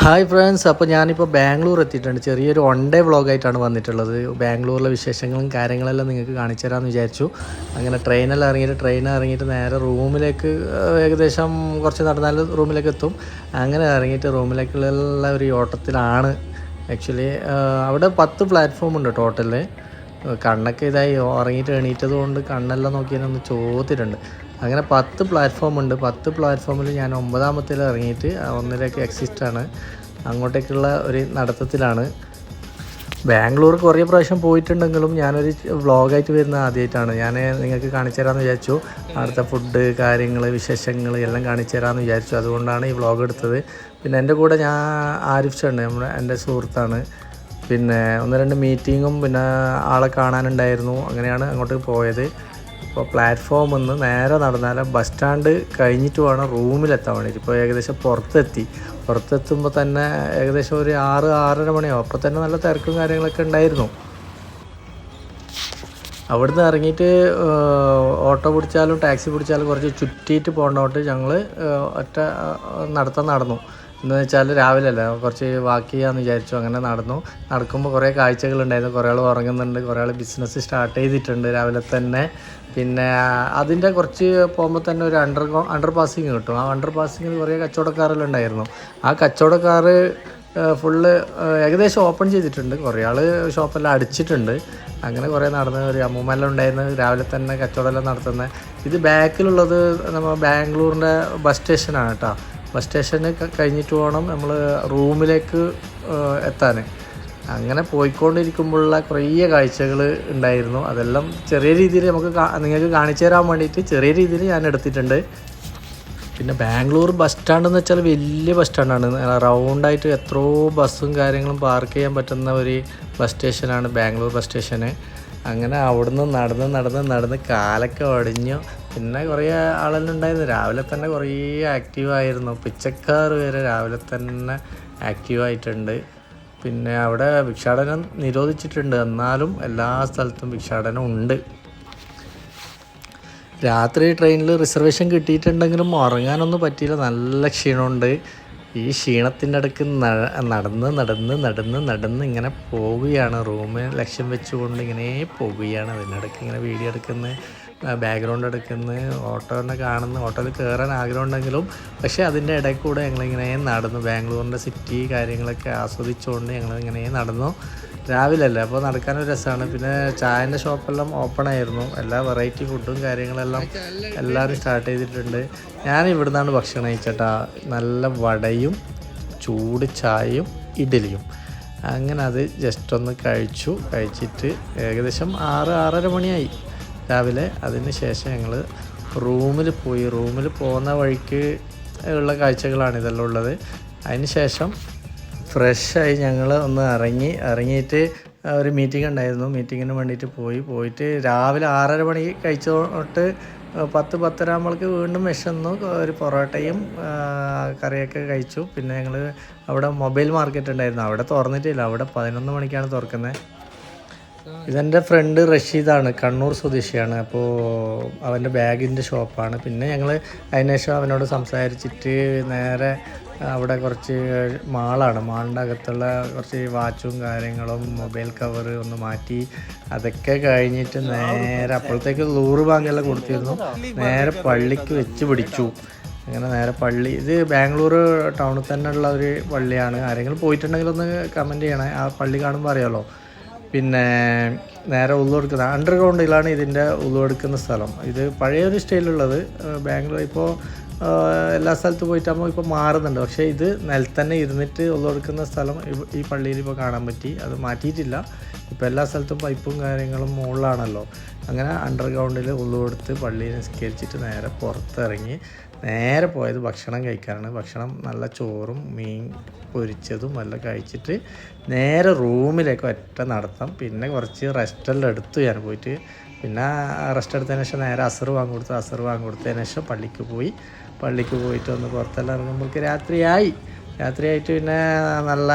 Hi friends, അപ്പോൾ ഞാനിപ്പോൾ ബാംഗ്ലൂർ എത്തിയിട്ടുണ്ട്. ചെറിയൊരു വൺ ഡേ വ്ളോഗായിട്ടാണ് വന്നിട്ടുള്ളത്. ബാംഗ്ലൂരിലെ വിശേഷങ്ങളും കാര്യങ്ങളെല്ലാം നിങ്ങൾക്ക് കാണിച്ചു തരാമെന്ന് വിചാരിച്ചു. അങ്ങനെ ട്രെയിനിൽ ഇറങ്ങിയിട്ട് നേരെ റൂമിലേക്ക് ഏകദേശം കുറച്ച് നടന്നാൽ റൂമിലേക്ക് എത്തും. അങ്ങനെ ഇറങ്ങിയിട്ട് റൂമിലേക്കുള്ള ഒരു ഓട്ടത്തിലാണ്. ആക്ച്വലി അവിടെ 10 പ്ലാറ്റ്ഫോം ഉണ്ട് ടോട്ടല്. കണ്ണൊക്കെ ഇതായി ഉറങ്ങിയിട്ട് എണീറ്റത് കൊണ്ട് കണ്ണെല്ലാം നോക്കിയാലൊന്ന് ചോദിച്ചിട്ടുണ്ട്. അങ്ങനെ 10 പ്ലാറ്റ്ഫോം ഉണ്ട്. 10 പ്ലാറ്റ്ഫോമിൽ ഞാൻ 9ാമത്തേൽ ഇറങ്ങിയിട്ട് 1ലേക്ക് എക്സിസ്റ്റാണ്. അങ്ങോട്ടേക്കുള്ള ഒരു നടത്തത്തിലാണ്. ബാംഗ്ലൂർ കുറേ പ്രാവശ്യം പോയിട്ടുണ്ടെങ്കിലും ഞാനൊരു വ്ളോഗായിട്ട് വരുന്നത് ആദ്യമായിട്ടാണ്. ഞാൻ നിങ്ങൾക്ക് കാണിച്ചു തരാമെന്ന് വിചാരിച്ചു. അവിടുത്തെ ഫുഡ് കാര്യങ്ങൾ വിശേഷങ്ങൾ എല്ലാം കാണിച്ചു തരാമെന്ന് വിചാരിച്ചു. അതുകൊണ്ടാണ് ഈ വ്ളോഗ് എടുത്തത്. പിന്നെ എൻ്റെ കൂടെ ഞാൻ ആരിഫ് ചേട്ടൻ, എൻ്റെ സുഹൃത്താണ്. പിന്നെ 1-2 മീറ്റിങ്ങും പിന്നെ ആളെ കാണാനുണ്ടായിരുന്നു. അങ്ങനെയാണ് അങ്ങോട്ട് പോയത്. ഇപ്പോൾ പ്ലാറ്റ്ഫോമിൽ നിന്ന് നേരെ നടന്നാൽ ബസ് സ്റ്റാൻഡ് കഴിഞ്ഞിട്ട് വേണം റൂമിലെത്താൻ വേണ്ടിയിട്ട്. ഇപ്പോൾ ഏകദേശം പുറത്തെത്തുമ്പോൾ തന്നെ ഏകദേശം ഒരു 6-6:30 മണിയാവും. അപ്പോൾ തന്നെ നല്ല തിരക്കും കാര്യങ്ങളൊക്കെ ഉണ്ടായിരുന്നു. അവിടുന്ന് ഇറങ്ങിയിട്ട് ഓട്ടോ പിടിച്ചാലും ടാക്സി പിടിച്ചാലും കുറച്ച് ചുറ്റിയിട്ട് പോകേണ്ടതുകൊണ്ട് ഞങ്ങൾ ഒറ്റ നടന്നു. എന്താണെന്ന് വെച്ചാൽ രാവിലെ അല്ല, കുറച്ച് വാക്ക് ചെയ്യാമെന്ന് വിചാരിച്ചു. അങ്ങനെ നടക്കുമ്പോൾ കുറേ കാഴ്ചകളുണ്ടായിരുന്നു. കുറേ ആൾ ഉറങ്ങുന്നുണ്ട്, കുറേ ആൾ ബിസിനസ് സ്റ്റാർട്ട് ചെയ്തിട്ടുണ്ട് രാവിലെ തന്നെ. പിന്നെ അതിൻ്റെ കുറച്ച് പോകുമ്പോൾ തന്നെ ഒരു അണ്ടർ പാസിങ് കിട്ടും. ആ അണ്ടർ പാസിങ്ങിൽ കുറേ കച്ചവടക്കാരെല്ലാം ഉണ്ടായിരുന്നു. ആ കച്ചവടക്കാർ ഫുള്ള് ഏകദേശം ഓപ്പൺ ചെയ്തിട്ടുണ്ട്. കുറേ ആൾ ഷോപ്പെല്ലാം അടിച്ചിട്ടുണ്ട്. അങ്ങനെ കുറേ നടന്ന് ഒരു അമ്മൂമ്മയെല്ലാം ഉണ്ടായിരുന്നു രാവിലെ തന്നെ കച്ചവടമെല്ലാം നടത്തുന്നത്. ഇത് ബാക്കിലുള്ളത് നമ്മൾ ബാംഗ്ലൂരിൻ്റെ ബസ് സ്റ്റേഷനാണ് കേട്ടോ. ബസ് സ്റ്റേഷന് കഴിഞ്ഞിട്ട് വേണം നമ്മൾ റൂമിലേക്ക് എത്താൻ. അങ്ങനെ പോയിക്കൊണ്ടിരിക്കുമ്പോഴുള്ള കുറേ കാഴ്ചകൾ ഉണ്ടായിരുന്നു. അതെല്ലാം ചെറിയ രീതിയിൽ നിങ്ങൾക്ക് കാണിച്ചു തരാൻ വേണ്ടിയിട്ട് ചെറിയ രീതിയിൽ ഞാൻ എടുത്തിട്ടുണ്ട്. പിന്നെ ബാംഗ്ലൂർ ബസ് സ്റ്റാൻഡെന്ന് വെച്ചാൽ വലിയ ബസ് സ്റ്റാൻഡാണ്. റൗണ്ടായിട്ട് എത്രയോ ബസ്സും കാര്യങ്ങളും പാർക്ക് ചെയ്യാൻ പറ്റുന്ന ഒരു ബസ് സ്റ്റേഷനാണ് ബാംഗ്ലൂർ ബസ് സ്റ്റേഷന്. അങ്ങനെ അവിടുന്ന് നടന്ന് കാലൊക്കെ ഒടിഞ്ഞു. പിന്നെ കുറേ ആളെല്ലാം ഉണ്ടായിരുന്നു. രാവിലെ തന്നെ കുറേ ആക്റ്റീവായിരുന്നു. പിച്ചക്കാർ വരെ രാവിലെ തന്നെ ആക്റ്റീവായിട്ടുണ്ട്. പിന്നെ അവിടെ ഭിക്ഷാടനം നിരോധിച്ചിട്ടുണ്ട്, എന്നാലും എല്ലാ സ്ഥലത്തും ഭിക്ഷാടനം ഉണ്ട്. രാത്രി ട്രെയിനിൽ റിസർവേഷൻ കിട്ടിയിട്ടുണ്ടെങ്കിലും ഉറങ്ങാനൊന്നും പറ്റിയില്ല. നല്ല ക്ഷീണമുണ്ട്. ഈ ക്ഷീണത്തിൻ്റെ ഇടയ്ക്ക് നടന്ന് ഇങ്ങനെ പോവുകയാണ്. റൂമിൽ ലക്ഷ്യം വെച്ചുകൊണ്ട് ഇങ്ങനെ പോവുകയാണ്. അതിനിടയ്ക്ക് ഇങ്ങനെ വീഡിയോ എടുക്കുന്ന, ബാക്ക്ഗ്രൗണ്ട് എടുക്കുന്ന, ഓട്ടോനെ കാണുന്ന, ഓട്ടോയിൽ കയറാൻ ആഗ്രഹമുണ്ടെങ്കിലും പക്ഷേ അതിൻ്റെ ഇടയിൽ കൂടെ ഞങ്ങളിങ്ങനെ നടന്നു. ബാംഗ്ലൂരിൻ്റെ സിറ്റി കാര്യങ്ങളൊക്കെ ആസ്വദിച്ചുകൊണ്ട് ഞങ്ങളിങ്ങനെ നടന്നു. രാവിലെ അല്ലേ, അപ്പോൾ നടക്കാനൊരു രസമാണ്. പിന്നെ ചായൻ്റെ ഷോപ്പെല്ലാം ഓപ്പൺ ആയിരുന്നു. എല്ലാ വെറൈറ്റി ഫുഡും കാര്യങ്ങളെല്ലാം എല്ലാവരും സ്റ്റാർട്ട് ചെയ്തിട്ടുണ്ട്. ഞാൻ ഇവിടെ നിന്നാണ് ഭക്ഷണം കഴിച്ചേട്ടാ. നല്ല വടയും ചൂട് ചായയും ഇഡ്ഡലിയും. അങ്ങനെ അത് ജസ്റ്റ് ഒന്ന് കഴിച്ചിട്ട് ഏകദേശം 6-6:30 മണിയായി രാവിലെ. അതിന് ശേഷം ഞങ്ങൾ റൂമിൽ പോയി. റൂമിൽ പോകുന്ന വഴിക്ക് ഉള്ള കാഴ്ചകളാണ് ഇതെല്ലാം ഉള്ളത്. അതിന് ശേഷം ഫ്രഷായി ഞങ്ങൾ ഒന്ന് ഇറങ്ങിയിട്ട് ഒരു മീറ്റിംഗ് ഉണ്ടായിരുന്നു. മീറ്റിങ്ങിന് വേണ്ടിയിട്ട് പോയിട്ട് രാവിലെ 6:30 മണി കഴിച്ചോട്ട് 10-10:30 ആകുമ്പോഴേക്ക് വീണ്ടും വിശന്നു. ഒരു പൊറോട്ടയും കറിയൊക്കെ കഴിച്ചു. പിന്നെ ഞങ്ങൾ അവിടെ മൊബൈൽ മാർക്കറ്റ് ഉണ്ടായിരുന്നു, അവിടെ തുറന്നിട്ടില്ല. അവിടെ 11 മണിക്കാണ് തുറക്കുന്നത്. ഇതെൻ്റെ ഫ്രണ്ട് റഷീദാണ്, കണ്ണൂർ സ്വദേശിയാണ്. അപ്പോൾ അവൻ്റെ ബാഗിൻ്റെ ഷോപ്പാണ്. പിന്നെ ഞങ്ങൾ അതിന് ശേഷം അവനോട് സംസാരിച്ചിട്ട് നേരെ അവിടെ കുറച്ച് മാളിൻ്റെ അകത്തുള്ള കുറച്ച് വാച്ചും കാര്യങ്ങളും മൊബൈൽ കവർ ഒന്ന് മാറ്റി അതൊക്കെ കഴിഞ്ഞിട്ട് നേരെ അപ്പോഴത്തേക്ക് ലൂറ് ബാങ്കെല്ലാം കൊടുത്തിരുന്നു. നേരെ പള്ളിക്ക് വെച്ച് പിടിച്ചു. അങ്ങനെ നേരെ പള്ളി, ഇത് ബാംഗ്ലൂർ ടൗണിൽ തന്നെ ഉള്ള ഒരു പള്ളിയാണ്. ആരെങ്കിലും പോയിട്ടുണ്ടെങ്കിൽ ഒന്ന് കമൻറ്റ് ചെയ്യണേ. ആ പള്ളി കാണുമ്പോൾ അറിയാമല്ലോ. പിന്നെ നേരെ ഉള്ളുവെടുക്കുന്ന അണ്ടർഗ്രൗണ്ടിലാണ് ഇതിൻ്റെ ഉള്ളുവെടുക്കുന്ന സ്ഥലം. ഇത് പഴയൊരു സ്റ്റൈലുള്ളത്. ബാംഗ്ലൂർ ഇപ്പോൾ എല്ലാ സ്ഥലത്തും പോയിട്ടാകുമ്പോൾ ഇപ്പോൾ മാറുന്നുണ്ട്. പക്ഷേ ഇത് നിലത്തന്നെ ഇരുന്നിട്ട് ഉള്ളുവെടുക്കുന്ന സ്ഥലം ഈ പള്ളിയിൽ ഇപ്പോൾ കാണാൻ പറ്റി. അത് മാറ്റിയിട്ടില്ല. ഇപ്പോൾ എല്ലാ സ്ഥലത്തും പൈപ്പും കാര്യങ്ങളും മുകളിലാണല്ലോ. അങ്ങനെ അണ്ടർഗ്രൗണ്ടിൽ ഉള്ളുവെടുത്ത് പള്ളിയിൽ നിസ്കരിച്ചിട്ട് നേരെ പുറത്തിറങ്ങി നേരെ പോയത് ഭക്ഷണം കഴിക്കാനാണ്. ഭക്ഷണം നല്ല ചോറും മീൻ പൊരിച്ചതും എല്ലാം കഴിച്ചിട്ട് നേരെ റൂമിലേക്ക് ഒറ്റ നടത്താം. പിന്നെ കുറച്ച് റെസ്റ്റെല്ലാം എടുത്തു ഞാൻ പോയിട്ട്. പിന്നെ റെസ്റ്റ് എടുത്തതിന് ശേഷം നേരെ അസർ വാങ്ങിക്കൊടുത്തതിന് ശേഷം പള്ളിക്ക് പോയിട്ട് ഒന്ന് പുറത്തെല്ലാം ഇറങ്ങുമ്പോഴേക്ക് രാത്രിയായിട്ട് പിന്നെ നല്ല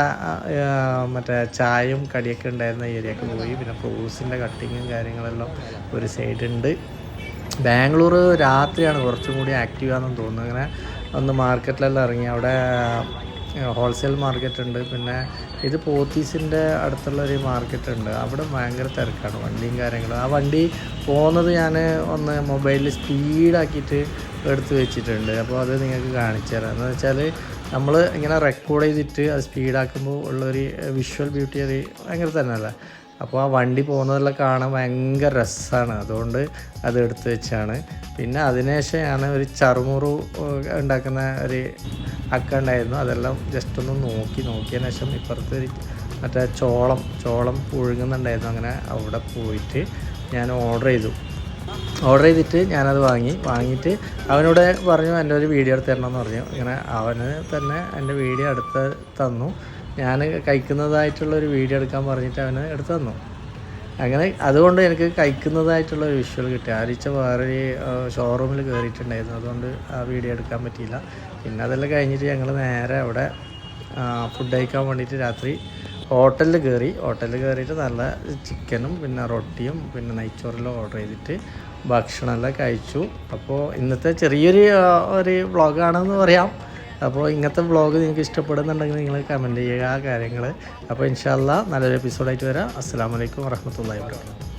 മറ്റേ ചായയും കടിയൊക്കെ ഉണ്ടായിരുന്ന ഏരിയയൊക്കെ പോയി. പിന്നെ ഫ്രൂട്ട്സിൻ്റെ കട്ടിങ്ങും കാര്യങ്ങളെല്ലാം ഒരു സൈഡുണ്ട്. ബാംഗ്ലൂർ രാത്രിയാണ് കുറച്ചും കൂടി ആക്റ്റീവാണെന്ന് തോന്നുന്നു. അങ്ങനെ ഒന്ന് മാർക്കറ്റിലെല്ലാം ഇറങ്ങി. അവിടെ ഹോൾസെയിൽ മാർക്കറ്റ് ഉണ്ട്. പിന്നെ ഇത് പോത്തീസിൻ്റെ അടുത്തുള്ളൊരു മാർക്കറ്റ് ഉണ്ട്, അവിടെ ഭയങ്കര തിരക്കാണ് വണ്ടിയും കാര്യങ്ങളും. ആ വണ്ടി പോകുന്നത് ഞാൻ ഒന്ന് മൊബൈലിൽ സ്പീഡാക്കിയിട്ട് എടുത്ത് വെച്ചിട്ടുണ്ട്. അപ്പോൾ അത് നിങ്ങൾക്ക് കാണിച്ചു തരാം. എന്ന് വെച്ചാൽ നമ്മൾ ഇങ്ങനെ റെക്കോർഡ് ചെയ്തിട്ട് അത് സ്പീഡാക്കുമ്പോൾ ഉള്ളൊരു വിഷ്വൽ ബ്യൂട്ടി അത് ഭയങ്കര തന്നെയല്ലേ. അപ്പോൾ ആ വണ്ടി പോകുന്നതെല്ലാം കാണാൻ ഭയങ്കര രസമാണ്, അതുകൊണ്ട് അത് എടുത്ത് വെച്ചാണ്. പിന്നെ അതിനുശേഷം ഞാൻ ഒരു ചറുമുറു ഉണ്ടാക്കുന്ന ഒരു അക്ക ഉണ്ടായിരുന്നു, അതെല്ലാം ജസ്റ്റ് ഒന്ന് നോക്കിയതിന് ശേഷം ഇപ്പുറത്ത് ഒരു മറ്റേ ചോളം പുഴുങ്ങുന്നുണ്ടായിരുന്നു. അങ്ങനെ അവിടെ പോയിട്ട് ഞാൻ ഓർഡർ ചെയ്തിട്ട് ഞാനത് വാങ്ങിയിട്ട് അവനോട് പറഞ്ഞു എൻ്റെ ഒരു വീഡിയോ എടുത്ത് തരണമെന്ന് പറഞ്ഞു. ഇങ്ങനെ അവന് തന്നെ എൻ്റെ വീഡിയോ എടുത്ത് തന്നു. ഞാൻ കഴിക്കുന്നതായിട്ടുള്ളൊരു വീഡിയോ എടുക്കാൻ പറഞ്ഞിട്ട് അവന് എടുത്ത് തന്നു. അങ്ങനെ അതുകൊണ്ട് എനിക്ക് കഴിക്കുന്നതായിട്ടുള്ളൊരു വിഷ്വൽ കിട്ടി. ആഴ്ച വേറൊരു ഷോറൂമിൽ കയറിയിട്ടുണ്ടായിരുന്നു, അതുകൊണ്ട് ആ വീഡിയോ എടുക്കാൻ പറ്റിയില്ല. പിന്നെ അതെല്ലാം കഴിഞ്ഞിട്ട് ഞങ്ങൾ നേരെ അവിടെ ഫുഡ് കഴിക്കാൻ വേണ്ടിയിട്ട് രാത്രി ഹോട്ടലിൽ കയറിയിട്ട് നല്ല ചിക്കനും പിന്നെ റൊട്ടിയും പിന്നെ നെയ്ച്ചോറെല്ലാം ഓർഡർ ചെയ്തിട്ട് ഭക്ഷണമെല്ലാം കഴിച്ചു. അപ്പോൾ ഇന്നത്തെ ചെറിയൊരു ഒരു വ്ളോഗാണെന്ന് പറയാം. അപ്പോൾ ഇങ്ങനത്തെ വ്ളോഗ് നിങ്ങൾക്ക് ഇഷ്ടപ്പെടുന്നുണ്ടെങ്കിൽ നിങ്ങൾ കമൻറ്റ് ചെയ്യുക ആ കാര്യങ്ങൾ. അപ്പോൾ ഇൻഷാ അല്ലാഹ് നല്ലൊരു എപ്പിസോഡായിട്ട് വരാം. അസ്സലാമു അലൈക്കും വറഹ്മത്തുള്ളാഹി വബറകാതുഹു.